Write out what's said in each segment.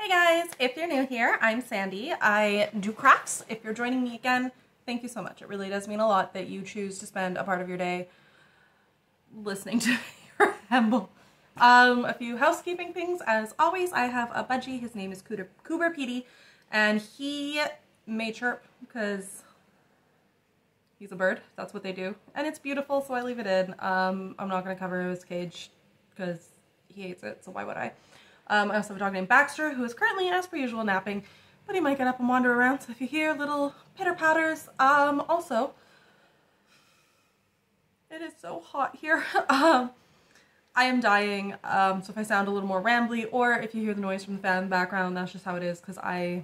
Hey guys, if you're new here, I'm Sandy. I do crafts. If you're joining me again, thank you so much. It really does mean a lot that you choose to spend a part of your day listening to me ramble. A few housekeeping things. As always, I have a budgie. His name is Coober Petey, and he may chirp because he's a bird. That's what they do. And it's beautiful, so I leave it in. I'm not going to cover his cage because he hates it, so why would I? I also have a dog named Baxter, who is currently, as per usual, napping, but he might get up and wander around, so if you hear little pitter-patters, also, it is so hot here. I am dying, so if I sound a little more rambly, or if you hear the noise from the fan in the background, that's just how it is, because I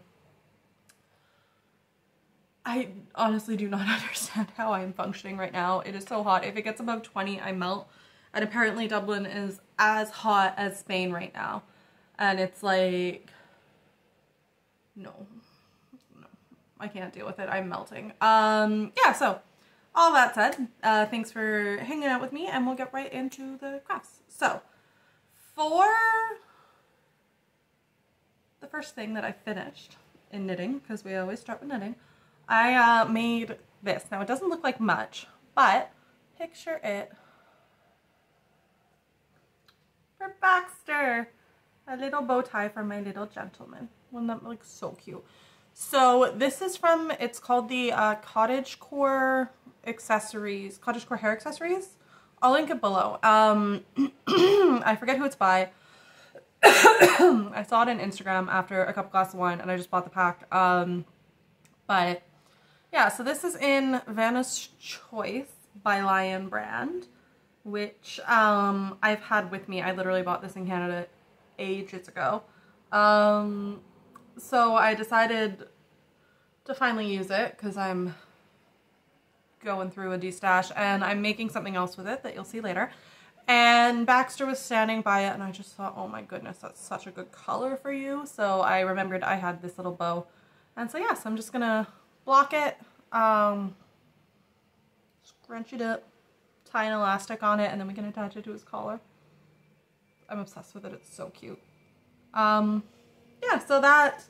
honestly do not understand how I am functioning right now. It is so hot. If it gets above 20, I melt, and apparently Dublin is as hot as Spain right now. And it's like, no, I can't deal with it. I'm melting. Yeah, so all that said, thanks for hanging out with me, and we'll get right into the crafts. So for the first thing that I finished in knitting, because we always start with knitting, I made this. Now it doesn't look like much, but picture it for Baxter. A little bow tie for my little gentleman. One that looks so cute. So this is from, it's called the Cottagecore accessories, Cottagecore hair accessories. I'll link it below. I forget who it's by. I saw it on Instagram after a couple glasses of wine, and I just bought the pack. But yeah, so this is in Vanna's Choice by Lion brand, which I've had with me. I literally bought this in Canada ages ago. So I decided to finally use it because I'm going through a destash, and I'm making something else with it that you'll see later. And Baxter was standing by it, and I just thought, oh my goodness, that's such a good color for you. So I remembered I had this little bow, and so yes, I'm just gonna block it, scrunch it up, tie an elastic on it, and then we can attach it to his collar. I'm obsessed with it. It's so cute. Yeah, so that,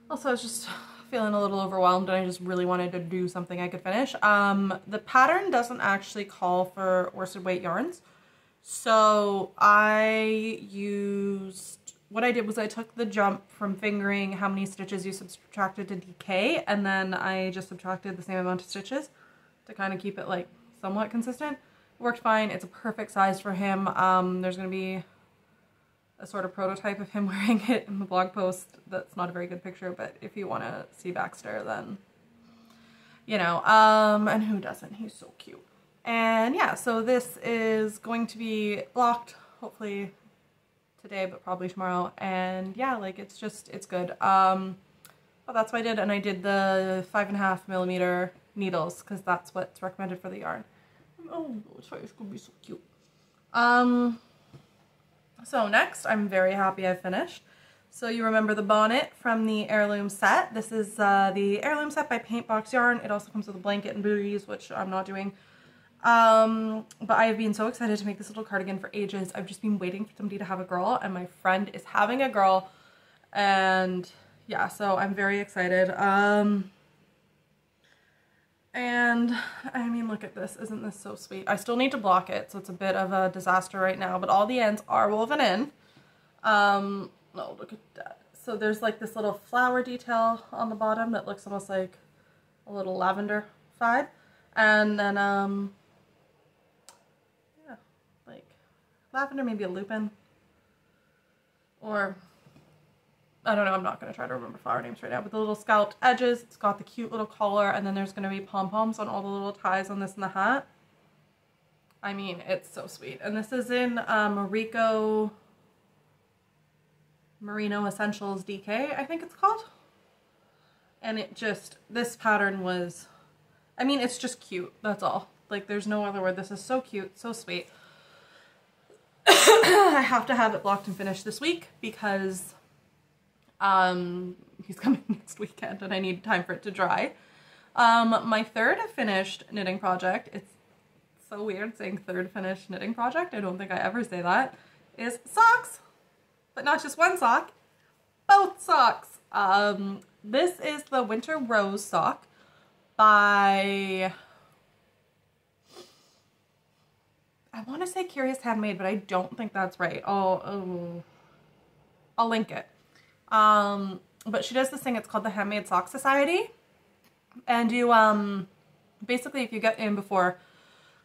also I was just feeling a little overwhelmed, and I just really wanted to do something I could finish. The pattern doesn't actually call for worsted weight yarns. So what I did was I took the jump from fingering how many stitches you subtracted to DK, and then I just subtracted the same amount of stitches to kind of keep it like somewhat consistent. It worked fine. It's a perfect size for him. There's going to be a sort of prototype of him wearing it in the blog post. That's not a very good picture, but if you want to see Baxter, then, you know, and who doesn't? He's so cute. And yeah, so this is going to be blocked, hopefully today, but probably tomorrow. And yeah, like, it's good. But that's what I did, and I did the 5.5mm needles, because that's what's recommended for the yarn. Oh, it's going to be so cute. So next, I'm very happy I've finished. So you remember the bonnet from the Heirloom set. This is the Heirloom set by Paintbox yarn. It also comes with a blanket and booties, which I'm not doing. But I have been so excited to make this little cardigan for ages. I've just been waiting for somebody to have a girl, and my friend is having a girl. And yeah, so I'm very excited. And I mean, look at this. Isn't this so sweet? I still need to block it, so it's a bit of a disaster right now, but all the ends are woven in. Oh, look at that. So there's like this little flower detail on the bottom that looks almost like a little lavender vibe. And then, yeah, like lavender, maybe a lupin, or I don't know, I'm not going to try to remember flower names right now, but the little scalloped edges, it's got the cute little collar, and then there's going to be pom-poms on all the little ties on this and the hat. I mean, it's so sweet. And this is in Rico Merino Essentials DK, I think it's called. And it just, this pattern was, I mean, it's just cute, that's all. Like, there's no other word. This is so cute, so sweet. I have to have it blocked and finished this week, because he's coming next weekend and I need time for it to dry. My third finished knitting project, it's so weird saying third finished knitting project, I don't think I ever say that, is socks. But not just one sock, both socks. This is the Winter Rose sock by, I want to say Curious Handmade, but I don't think that's right. I'll link it. But she does this thing, it's called the Handmade Sock Society. And you, basically if you get in before,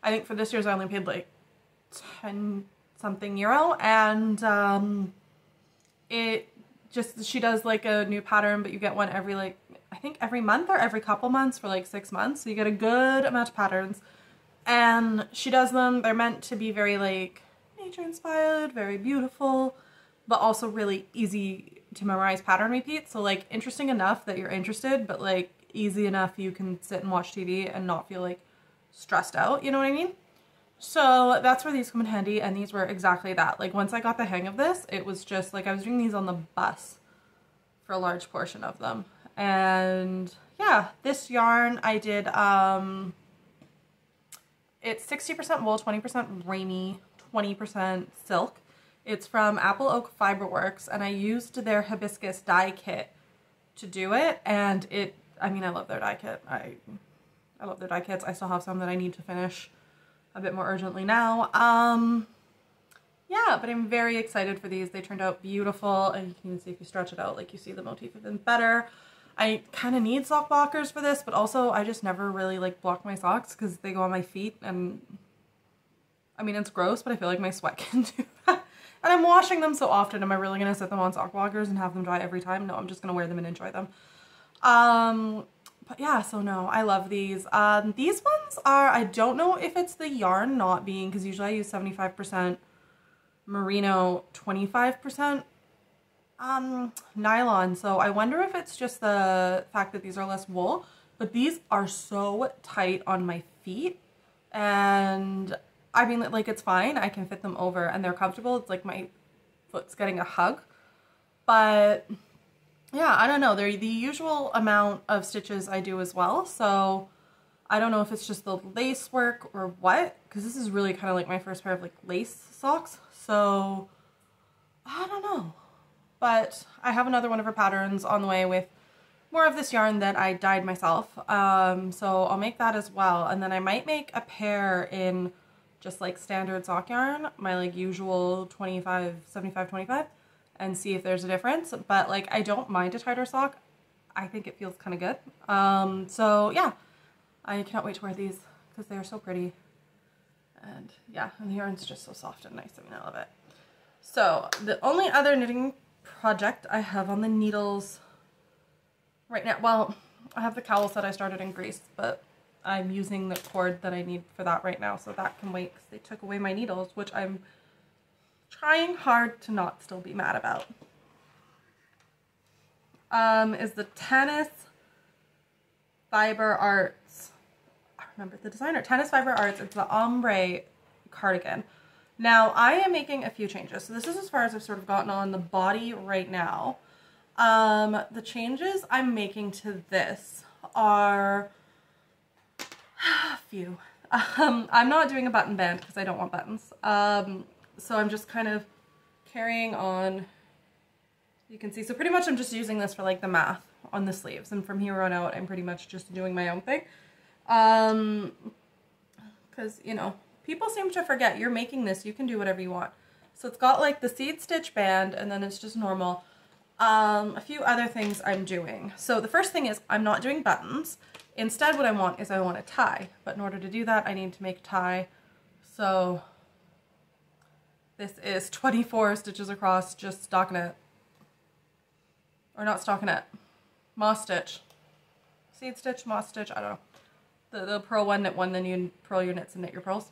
I think for this year's I only paid like 10 something euro, and she does like a new pattern, but you get one every like, I think every month or every couple months for like 6 months. So you get a good amount of patterns, and she does them. They're meant to be very like nature inspired, very beautiful, but also really easy to memorize pattern repeats. So like interesting enough that you're interested, but like easy enough you can sit and watch TV and not feel like stressed out, you know what I mean? So that's where these come in handy, and these were exactly that. Like once I got the hang of this, it was just like I was doing these on the bus for a large portion of them. And yeah, this yarn I did, it's 60% wool, 20% rainy, 20% silk. It's from Apple Oak Fibre Works, and I used their Hibiscus dye kit to do it, and I mean, I love their dye kit. I love their dye kits. I still have some that I need to finish a bit more urgently now. Yeah, but I'm very excited for these. They turned out beautiful, and you can even see if you stretch it out, like you see the motif even better. I kind of need sock blockers for this, but also I just never really like block my socks because they go on my feet, and I mean, it's gross, but I feel like my sweat can do that. And I'm washing them so often. Am I really going to set them on sock blockers and have them dry every time? No, I'm just going to wear them and enjoy them. But yeah, so no, I love these. These ones are, I don't know if it's the yarn not being, because usually I use 75% merino, 25% nylon. So I wonder if it's just the fact that these are less wool, but these are so tight on my feet. And I mean, like, it's fine. I can fit them over and they're comfortable. It's like my foot's getting a hug. But yeah, I don't know. They're the usual amount of stitches I do as well. So I don't know if it's just the lace work or what, because this is really kind of like my first pair of like lace socks. So I don't know. But I have another one of her patterns on the way with more of this yarn that I dyed myself. So I'll make that as well. And then I might make a pair in just like standard sock yarn, my like usual 25, 75, 25, and see if there's a difference. But like, I don't mind a tighter sock. I think it feels kind of good. So yeah, I cannot wait to wear these because they're so pretty. And yeah, and the yarn's just so soft and nice. I mean, I love it. So the only other knitting project I have on the needles right now, well, I have the cowl set I started in Greece, but I'm using the cord that I need for that right now, so that can wait because they took away my needles, which I'm trying hard to not still be mad about. Is the Tanis Fibre Arts, I remember the designer, Tanis Fibre Arts. It's the Ombre cardigan. Now I am making a few changes, so this is as far as I've sort of gotten on the body right now. The changes I'm making to this are a few. I'm not doing a button band because I don't want buttons. So I'm just kind of carrying on. You can see, so pretty much I'm just using this for like the math on the sleeves, and from here on out I'm pretty much just doing my own thing. Because, you know, people seem to forget you're making this, you can do whatever you want. So it's got like the seed stitch band, and then it's just normal. A few other things I'm doing. So the first thing is I'm not doing buttons. Instead, what I want is I want a tie. But in order to do that, I need to make a tie. So this is 24 stitches across, just stockinette. Or not stockinette, moss stitch. Seed stitch, moss stitch, I don't know. The purl one, knit one, then you purl your knits and knit your purls.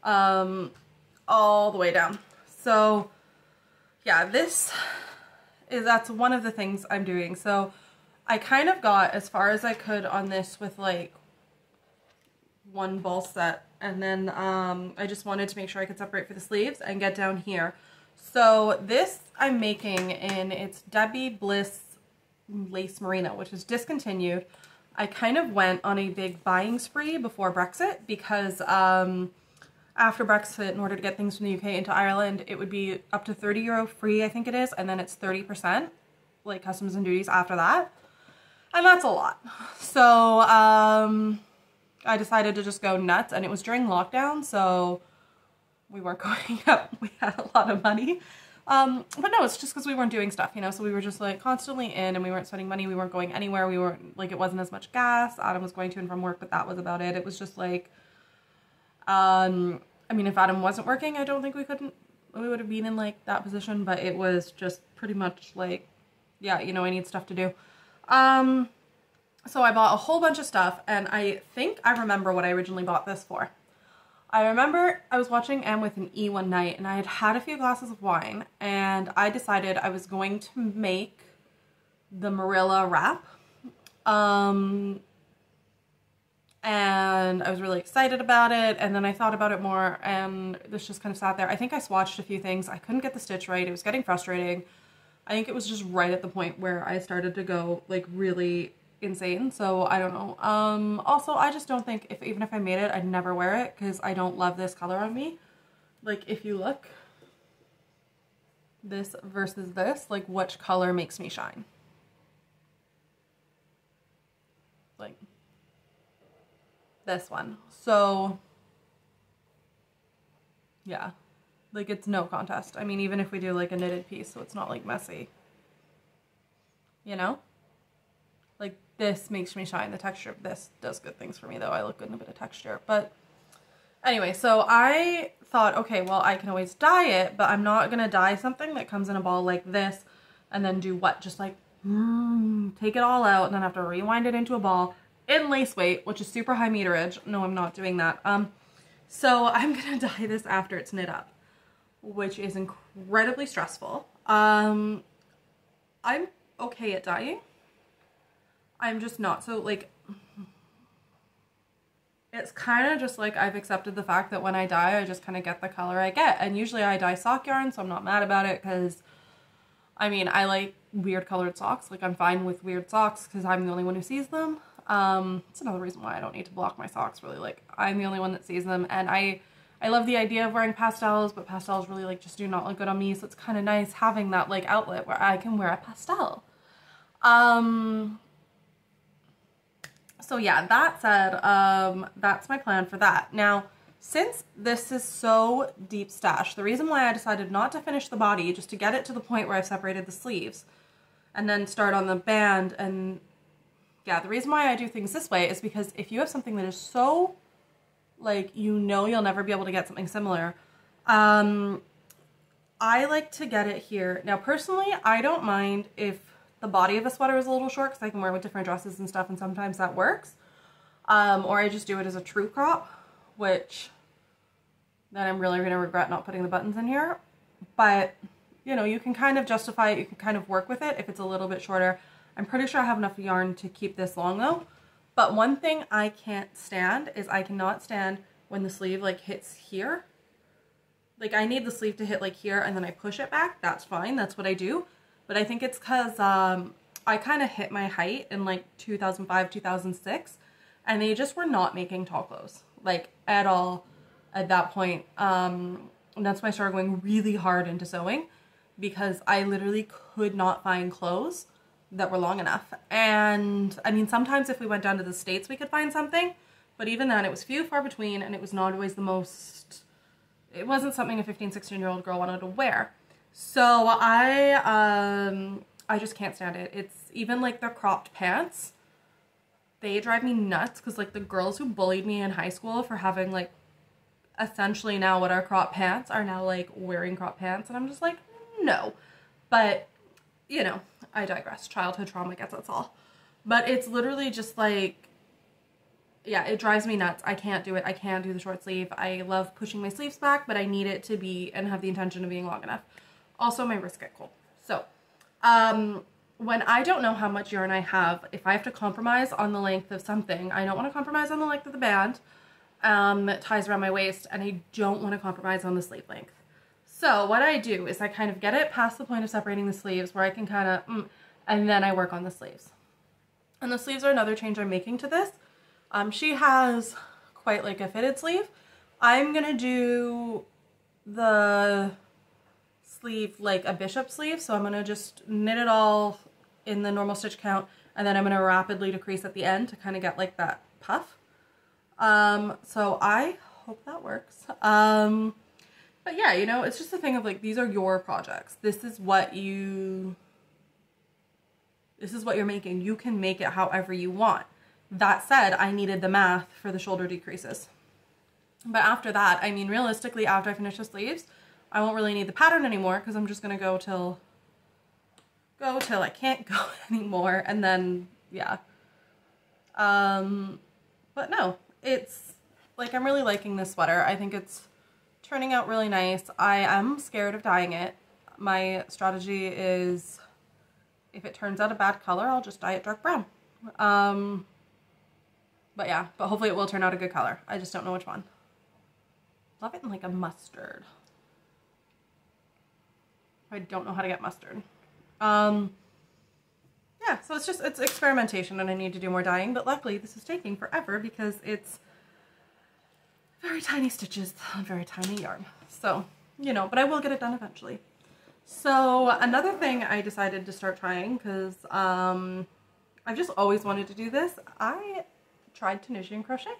All the way down. So yeah, that's one of the things I'm doing. So I kind of got as far as I could on this with like one ball set, and then I just wanted to make sure I could separate for the sleeves and get down here. So this I'm making in, it's Debbie Bliss Lace Merino, which is discontinued. I kind of went on a big buying spree before Brexit because after Brexit, in order to get things from the UK into Ireland, it would be up to €30 free, I think it is, and then it's 30% like customs and duties after that. And that's a lot. So I decided to just go nuts, and it was during lockdown, so we weren't going up. We had a lot of money. But no, it's just because we weren't doing stuff, you know, so we were just like constantly in, and we weren't spending money. We weren't going anywhere. We weren't like, it wasn't as much gas. Adam was going to and from work, but that was about it. It was just like, I mean, if Adam wasn't working, I don't think we would have been in like that position, but it was just pretty much like, yeah, you know, I need stuff to do. So I bought a whole bunch of stuff, and I think I remember what I originally bought this for. I remember I was watching M with an E one night, and I had had a few glasses of wine, and I decided I was going to make the Marilla wrap. And I was really excited about it, and then I thought about it more, and this just kind of sat there. I think I swatched a few things. I couldn't get the stitch right. It was getting frustrating. I think it was just right at the point where I started to go like really insane, so I don't know. Also, I just don't think, even if I made it, I'd never wear it because I don't love this color on me. Like, if you look, this versus this, like, which color makes me shine? Like, this one. So, yeah, like, it's no contest. I mean, even if we do like a knitted piece, so it's not like messy, you know? Like, this makes me shine. The texture of this does good things for me, though. I look good in a bit of texture. But anyway, so I thought, okay, well, I can always dye it, but I'm not going to dye something that comes in a ball like this and then do what? Just like, take it all out and then have to rewind it into a ball in lace weight, which is super high meterage. No, I'm not doing that. So I'm going to dye this after it's knit up, which is incredibly stressful. I'm okay at dyeing. I'm just not. So like, it's kind of just like I've accepted the fact that when I dye, I just kind of get the color I get. And usually I dye sock yarn, so I'm not mad about it because, I mean, I like weird colored socks. Like, I'm fine with weird socks because I'm the only one who sees them. It's another reason why I don't need to block my socks, really. Like, I'm the only one that sees them. And I love the idea of wearing pastels, but pastels really like just do not look good on me. So it's kind of nice having that like outlet where I can wear a pastel. So yeah, that said, that's my plan for that. Now, since this is so deep stash, the reason why I decided not to finish the body, just to get it to the point where I've separated the sleeves and then start on the band, and yeah, the reason why I do things this way is because if you have something that is so, like, you know you'll never be able to get something similar, I like to get it here. Now, personally, I don't mind if the body of a sweater is a little short because I can wear it with different dresses and stuff, and sometimes that works. Or I just do it as a true crop, which then I'm really going to regret not putting the buttons in here. But, you know, you can kind of justify it. You can kind of work with it if it's a little bit shorter. I'm pretty sure I have enough yarn to keep this long though. But one thing I can't stand is I cannot stand when the sleeve like hits here. Like, I need the sleeve to hit like here and then I push it back. That's fine. That's what I do. But I think it's because I kind of hit my height in like 2005, 2006, and they just were not making tall clothes, like, at all at that point. And that's why I started going really hard into sewing, because I literally could not find clothes that were long enough. And I mean, sometimes if we went down to the States, we could find something, but even then it was few far between, and it was not always it wasn't something a 15, 16-year-old girl wanted to wear. So I just can't stand it. It's even like the cropped pants. They drive me nuts because like the girls who bullied me in high school for having like essentially now what are crop pants are now like wearing crop pants, and I'm just like, no. But, you know, I digress. Childhood trauma gets us all. But it's literally just like, yeah, it drives me nuts. I can't do it. I can't do the short sleeve. I love pushing my sleeves back, but I need it to be and have the intention of being long enough. Also, my wrists get cold. So, when I don't know how much yarn I have, if I have to compromise on the length of something, I don't want to compromise on the length of the band that ties around my waist, and I don't want to compromise on the sleeve length. So what I do is I kind of get it past the point of separating the sleeves where I can kind of, and then I work on the sleeves. And the sleeves are another change I'm making to this. She has quite like a fitted sleeve. I'm going to do the sleeve like a bishop sleeve, so I'm going to just knit it all in the normal stitch count, and then I'm going to rapidly decrease at the end to kind of get like that puff. So I hope that works. But yeah, you know, it's just a thing of like, these are your projects. This is what you're making. You can make it however you want. That said, I needed the math for the shoulder decreases. But after that, I mean, realistically, after I finish the sleeves, I won't really need the pattern anymore because I'm just going to go till I can't go anymore. And then, yeah. But no, it's like, I'm really liking this sweater. I think it's turning out really nice. I am scared of dyeing it. My strategy is, if it turns out a bad color, I'll just dye it dark brown. But yeah, but hopefully it will turn out a good color. I just don't know which one. Love it in like a mustard. I don't know how to get mustard. Yeah, so it's experimentation and I need to do more dyeing, but luckily this is taking forever because it's very tiny stitches on very tiny yarn. So, you know, but I will get it done eventually. So another thing I decided to start trying, because I've just always wanted to do this, I tried Tunisian crochet.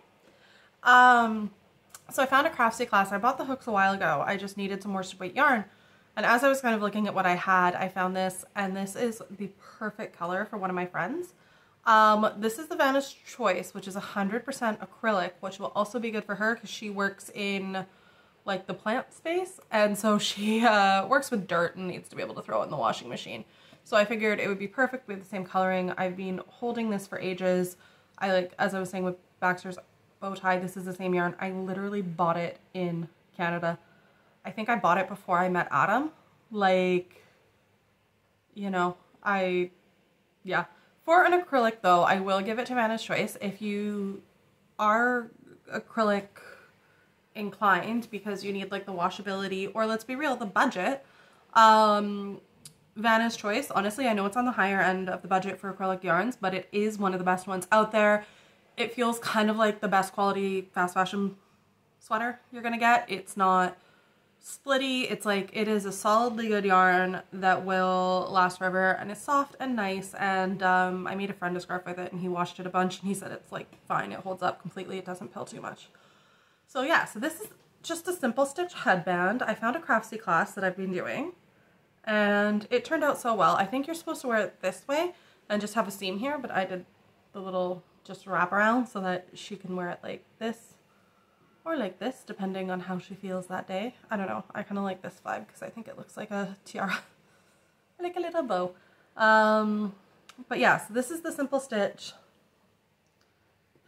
So I found a Craftsy class. I bought the hooks a while ago. I just needed some more weight yarn. And as I was kind of looking at what I had, I found this, and this is the perfect color for one of my friends. This is the Vanna's Choice, which is 100% acrylic, which will also be good for her because she works in like the plant space. And so she works with dirt and needs to be able to throw it in the washing machine. So I figured it would be perfect with the same coloring. I've been holding this for ages. As I was saying with Baxter's bow tie, this is the same yarn. I literally bought it in Canada. I think I bought it before I met Adam. Like, you know, yeah. For an acrylic though, I will give it to Vanna's Choice. If you are acrylic inclined because you need like the washability, or let's be real, the budget, Vanna's Choice, honestly, I know it's on the higher end of the budget for acrylic yarns, but it is one of the best ones out there. It feels kind of like the best quality fast fashion sweater you're gonna get. It's not splitty. It's like, it is a solidly good yarn that will last forever, and it's soft and nice. And I made a friend a scarf with it and he washed it a bunch and he said it's like fine, it holds up completely, it doesn't pill too much. So yeah, so this is just a simple stitch headband. I found a Craftsy class that I've been doing and it turned out so well. I think you're supposed to wear it this way and just have a seam here, but I did the little just wrap around so that she can wear it like this or like this, depending on how she feels that day. I don't know. I kind of like this vibe because I think it looks like a tiara, like a little bow. But yeah, so this is the simple stitch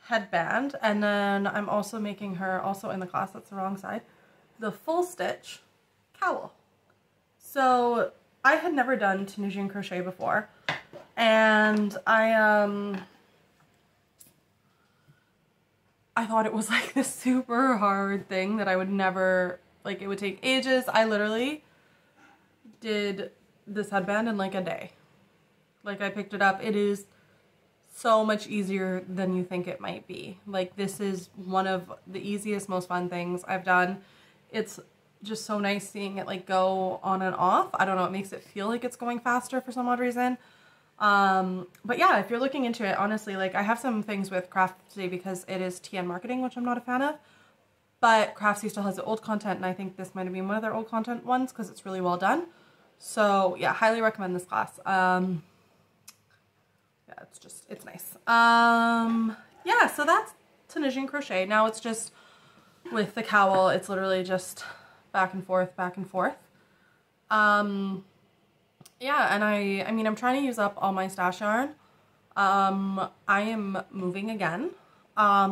headband, and then I'm also making her, also in the class, that's the wrong side, the full stitch cowl. So I had never done Tunisian crochet before, and I thought it was like this super hard thing that I would never, like, it would take ages. I literally did this headband in like a day. Like, I picked it up. It is so much easier than you think it might be. Like, this is one of the easiest, most fun things I've done. It's just so nice seeing it like go on and off. I don't know, it makes it feel like it's going faster for some odd reason. But yeah, if you're looking into it, honestly, like, I have some things with Craftsy because it is TN marketing, which I'm not a fan of, but Craftsy still has the old content, and I think this might have been one of their old content ones because it's really well done. So yeah, highly recommend this class. Yeah, it's nice. Yeah, so that's Tunisian crochet. Now it's just with the cowl, it's literally just back and forth, back and forth. Yeah, and I mean, I'm trying to use up all my stash yarn. I am moving again.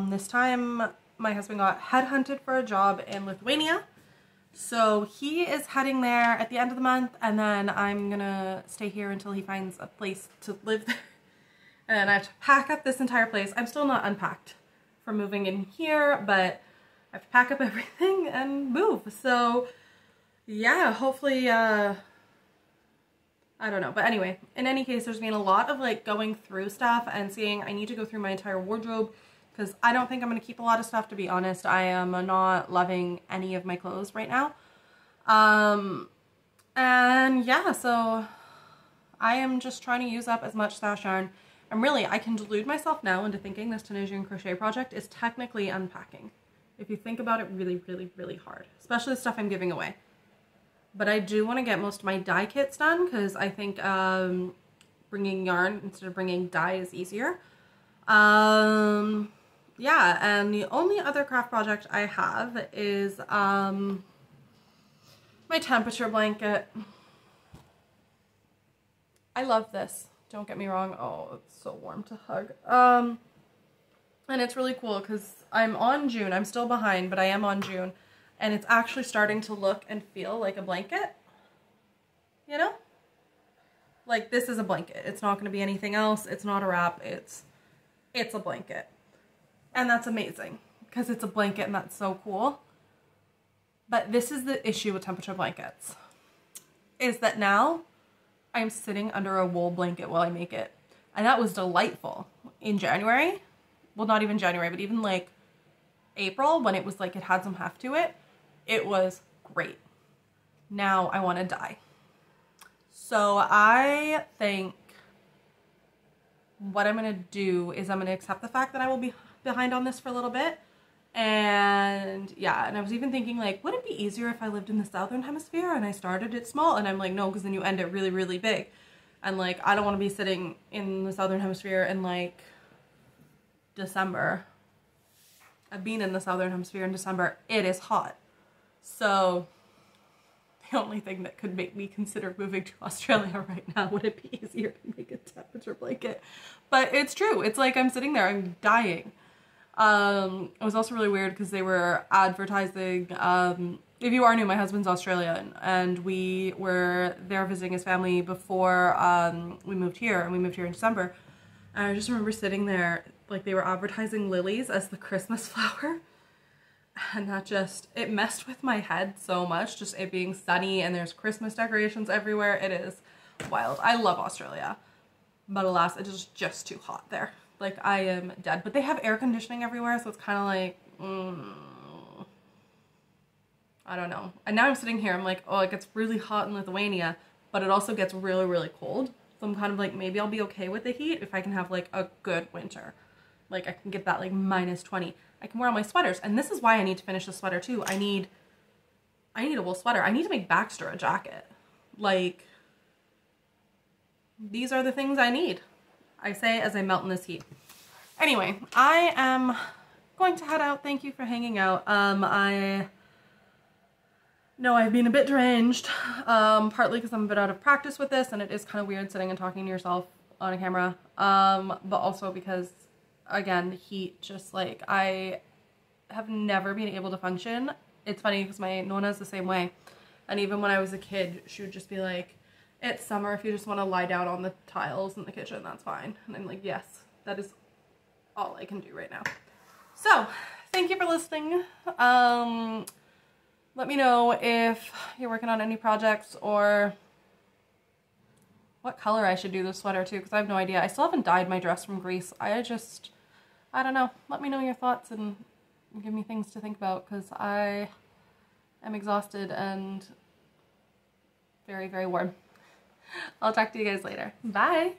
This time my husband got headhunted for a job in Lithuania. So he is heading there at the end of the month, and then I'm gonna stay here until he finds a place to live there. And I have to pack up this entire place. I'm still not unpacked from moving in here, but I have to pack up everything and move. So yeah, hopefully, I don't know. But anyway, in any case, there's been a lot of like going through stuff and seeing, I need to go through my entire wardrobe because I don't think I'm going to keep a lot of stuff, to be honest. I am not loving any of my clothes right now. And yeah, so I am just trying to use up as much stash yarn. And really, I can delude myself now into thinking this Tunisian crochet project is technically unpacking. If you think about it really, really, really hard, especially the stuff I'm giving away. But I do want to get most of my dye kits done because I think bringing yarn instead of bringing dye is easier. Yeah, and the only other craft project I have is my temperature blanket. I love this. Don't get me wrong. Oh, it's so warm to hug. And it's really cool because I'm on June. I'm still behind, but I am on June. And it's actually starting to look and feel like a blanket. You know? Like, this is a blanket. It's not going to be anything else. It's not a wrap. It's a blanket. And that's amazing because it's a blanket and that's so cool. But this is the issue with temperature blankets. Is that now I'm sitting under a wool blanket while I make it. And that was delightful in January. Well, not even January, but even like April when it was like it had some heft to it. It was great. Now I want to dye. So I think what I'm going to do is I'm going to accept the fact that I will be behind on this for a little bit. And yeah, and I was even thinking like, would it be easier if I lived in the southern hemisphere and I started it small? And I'm like, no, because then you end it really, really big. And like, I don't want to be sitting in the southern hemisphere in like December. I've been in the southern hemisphere in December. It is hot. So the only thing that could make me consider moving to Australia right now, would it be easier to make a temperature blanket? But it's true. It's like I'm sitting there, I'm dying. It was also really weird because they were advertising, if you are new, my husband's Australian and we were there visiting his family before we moved here, and we moved here in December. And I just remember sitting there, like they were advertising lilies as the Christmas flower. And that just, it messed with my head so much, just it being sunny and there's Christmas decorations everywhere. It is wild. I love Australia, but alas, it is just too hot there. Like, I am dead. But they have air conditioning everywhere, so it's kind of like, I don't know. And now I'm sitting here, I'm like, oh, it gets really hot in Lithuania, but it also gets really, really cold. So I'm kind of like, maybe I'll be okay with the heat if I can have like a good winter. Like, I can get that like -20. I can wear all my sweaters. And this is why I need to finish the sweater too. I need a wool sweater. I need to make Baxter a jacket. Like, these are the things I need. I say as I melt in this heat. Anyway, I am going to head out. Thank you for hanging out. I know I've been a bit deranged, partly because I'm a bit out of practice with this and it is kind of weird sitting and talking to yourself on a camera, but also because, again, the heat, just like, I have never been able to function. It's funny because my Nona's the same way, and even when I was a kid, she would just be like, it's summer, if you just want to lie down on the tiles in the kitchen, that's fine. And I'm like, yes, that is all I can do right now. So, thank you for listening. Let me know if you're working on any projects or what color I should do this sweater to, because I have no idea. I still haven't dyed my dress from Greece. I don't know. Let me know your thoughts and give me things to think about, because I am exhausted and very, very warm. I'll talk to you guys later. Bye!